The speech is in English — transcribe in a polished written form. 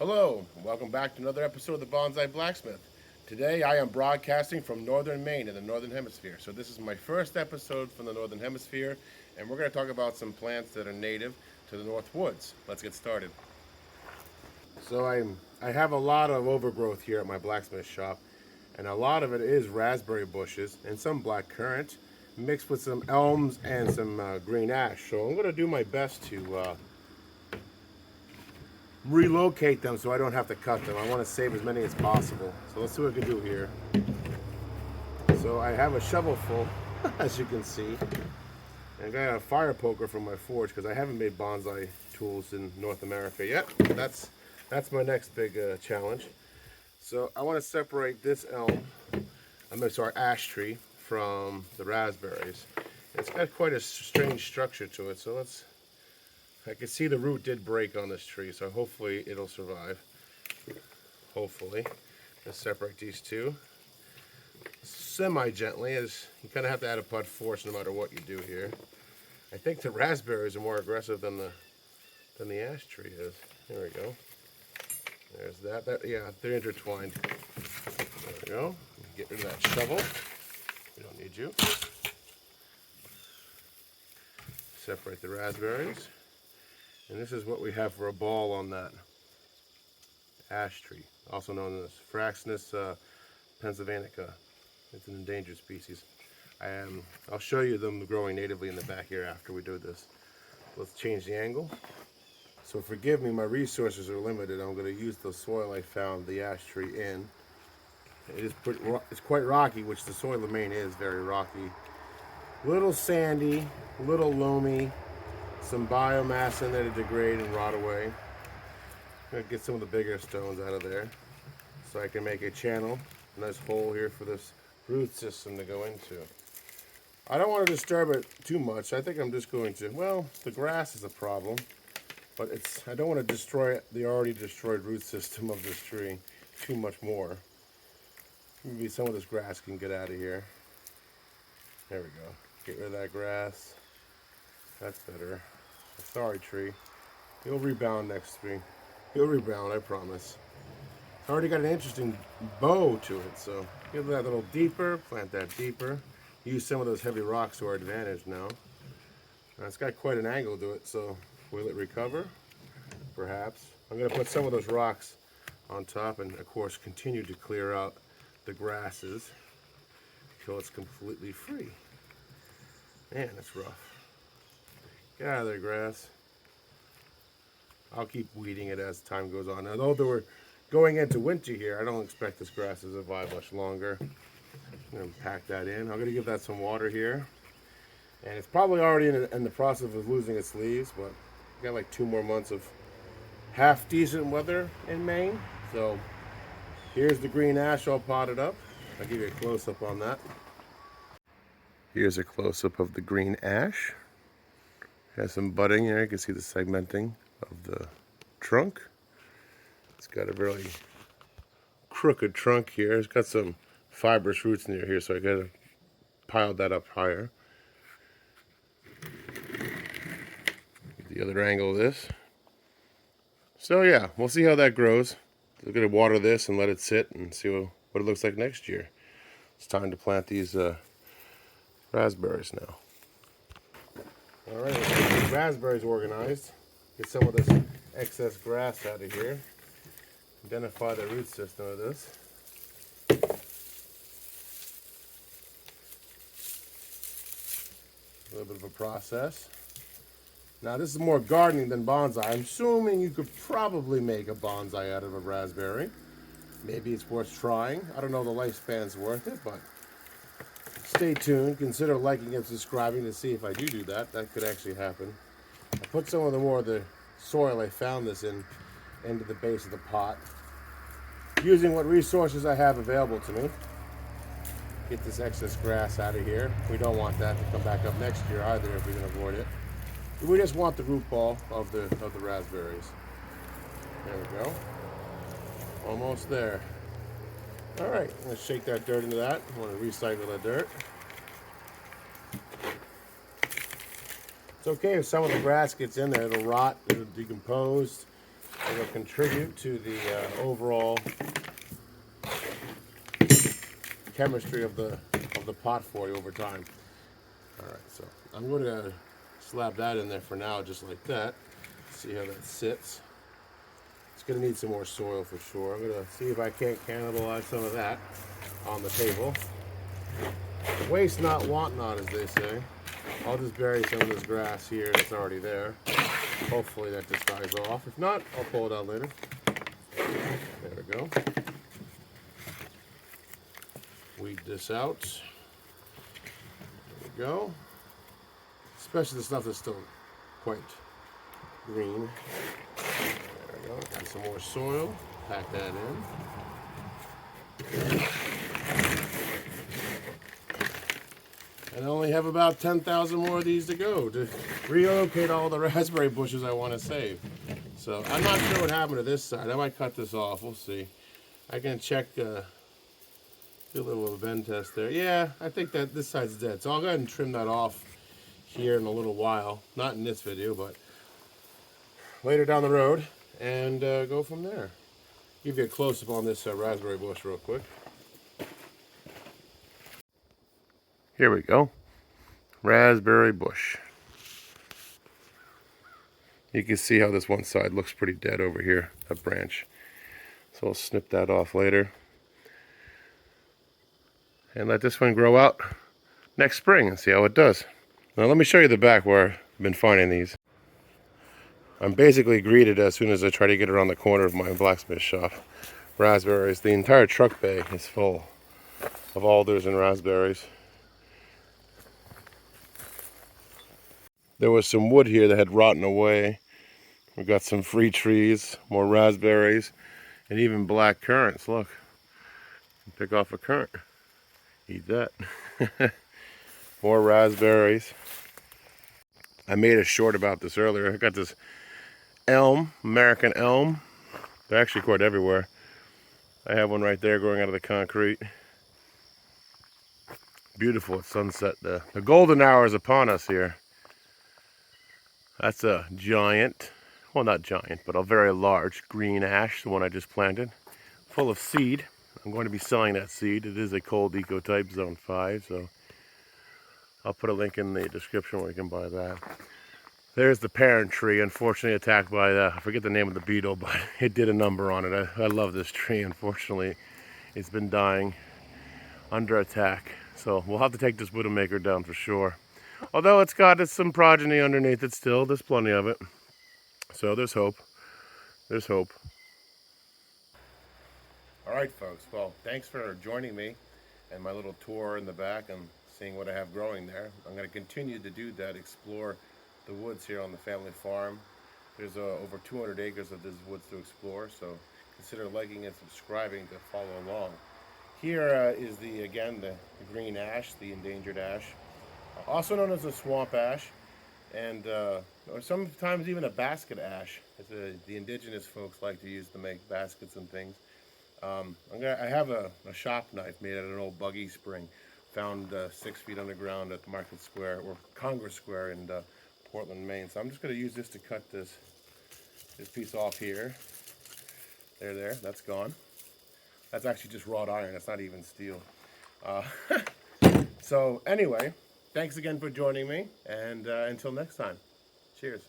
Hello, welcome back to another episode of the Bonsai Blacksmith. Today I am broadcasting from Northern Maine in the Northern Hemisphere. So this is my first episode from the Northern Hemisphere, and we're going to talk about some plants that are native to the North Woods. Let's get started. So I have a lot of overgrowth here at my blacksmith shop, and a lot of it is raspberry bushes and some black currant mixed with some elms and some green ash. So I'm going to do my best to relocate them so I don't have to cut them. I want to save as many as possible. So let's see what we can do here. So I have a shovel full, as you can see. And I got a fire poker from my forge because I haven't made bonsai tools in North America yet. That's my next big challenge. So I want to separate this ash tree from the raspberries. It's got quite a strange structure to it. So I can see the root did break on this tree, so hopefully it'll survive. Hopefully. Let's separate these two semi-gently, as you kind of have to add a putt force no matter what you do here. I think the raspberries are more aggressive than the ash tree is. There we go. There's that. Yeah, they're intertwined. There we go. Get rid of that shovel. We don't need you. Separate the raspberries. And this is what we have for a ball on that ash tree, also known as Fraxinus pennsylvanica. It's an endangered species. I'll show you them growing natively in the back here after we do this. Let's change the angle. So forgive me, my resources are limited. I'm going to use the soil I found the ash tree in. It's quite rocky, which the soil of Maine is very rocky. Little sandy, little loamy. Some biomass in there to degrade and rot away. I'm going to get some of the bigger stones out of there so I can make a channel, a nice hole here for this root system to go into. I don't want to disturb it too much. I think I'm just going to, well, the grass is a problem, but I don't want to destroy the already destroyed root system of this tree too much more. Maybe some of this grass can get out of here. There we go. Get rid of that grass. That's better. Sorry, tree. He'll rebound next spring. He'll rebound, I promise. It's already got an interesting bow to it, so give that a little deeper, plant that deeper. Use some of those heavy rocks to our advantage now. It's got quite an angle to it, so will it recover? Perhaps. I'm going to put some of those rocks on top and, of course, continue to clear out the grasses until it's completely free. Man, it's rough. Get out of there, grass. I'll keep weeding it as time goes on. Now, although we're going into winter here, I don't expect this grass to survive much longer. I'm going to pack that in. I'm going to give that some water here. And it's probably already in the process of losing its leaves, but we got like 2 more months of half decent weather in Maine. So here's the green ash all potted up. I'll give you a close-up on that. Here's a close-up of the green ash. Has some budding there. You can see the segmenting of the trunk. It's got a really crooked trunk here. It's got some fibrous roots near here, so I gotta pile that up higher. The other angle of this. So yeah, we'll see how that grows. We're gonna water this and let it sit and see what it looks like next year. It's time to plant these raspberries now. Alright, let's get these raspberries organized. Get some of this excess grass out of here. Identify the root system of this. A little bit of a process. Now this is more gardening than bonsai. I'm assuming you could probably make a bonsai out of a raspberry. Maybe it's worth trying. I don't know the lifespan's worth it, but stay tuned. Consider liking and subscribing to see if I do that. That could actually happen. I put some of the more of the soil I found this in into the base of the pot, using what resources I have available to me. Get this excess grass out of here. We don't want that to come back up next year either if we can avoid it. We just want the root ball of the raspberries. There we go. Almost there. All right, let's shake that dirt into that. I want to recycle the dirt. It's okay if some of the grass gets in there, it'll rot, it'll decompose. it'll contribute to the overall chemistry of the pot for you over time. All right, so I'm going to slap that in there for now, just like that. See how that sits. It's going to need some more soil for sure. I'm going to see if I can't cannibalize some of that on the table. Waste not, want not, as they say. I'll just bury some of this grass here that's already there. Hopefully that just dies off. If not, I'll pull it out later. There we go. Weed this out. There we go. Especially the stuff that's still quite green. There we go. Got some more soil. Pack that in. And I only have about 10,000 more of these to go to relocate all the raspberry bushes I want to save. So I'm not sure what happened to this side. I might cut this off. We'll see. I can check, do a little bend test there. Yeah, I think that this side's dead. So I'll go ahead and trim that off here in a little while. Not in this video, but later down the road, and go from there. Give you a close-up on this raspberry bush real quick. Here we go. Raspberry bush. You can see how this one side looks pretty dead over here, that branch. So I'll snip that off later. And let this one grow out next spring and see how it does. Now let me show you the back where I've been finding these. I'm basically greeted as soon as I try to get around the corner of my blacksmith shop. Raspberries. The entire truck bay is full of alders and raspberries. There was some wood here that had rotten away. We've got some free trees, more raspberries, and even black currants. Look, pick off a currant. Eat that. More raspberries. I made a short about this earlier. I got this elm, American elm. They're actually quite everywhere. I have one right there growing out of the concrete. Beautiful at sunset. The golden hour is upon us here. That's a giant, well not giant, but a very large green ash, the one I just planted, full of seed. I'm going to be selling that seed. It is a cold ecotype, zone 5, so I'll put a link in the description where you can buy that. There's the parent tree, unfortunately attacked by, I forget the name of the beetle, but it did a number on it. I love this tree. Unfortunately, it's been dying under attack. So we'll have to take this widowmaker down for sure. Although it's got some progeny underneath it still, there's plenty of it. So there's hope. There's hope. All right, folks. Well, thanks for joining me and my little tour in the back and seeing what I have growing there. I'm going to continue to do that, explore the woods here on the family farm. There's over 200 acres of these woods to explore, so consider liking and subscribing to follow along. Here is the green ash, the endangered ash, also known as a swamp ash, and or sometimes even a basket ash, as the indigenous folks like to use to make baskets and things. I have a shop knife made out of an old buggy spring, found 6 feet underground at the Market Square, or Congress Square in Portland, Maine. So I'm just going to use this to cut this piece off here. There, that's gone. That's actually just wrought iron, that's not even steel. So anyway, thanks again for joining me, and until next time, cheers.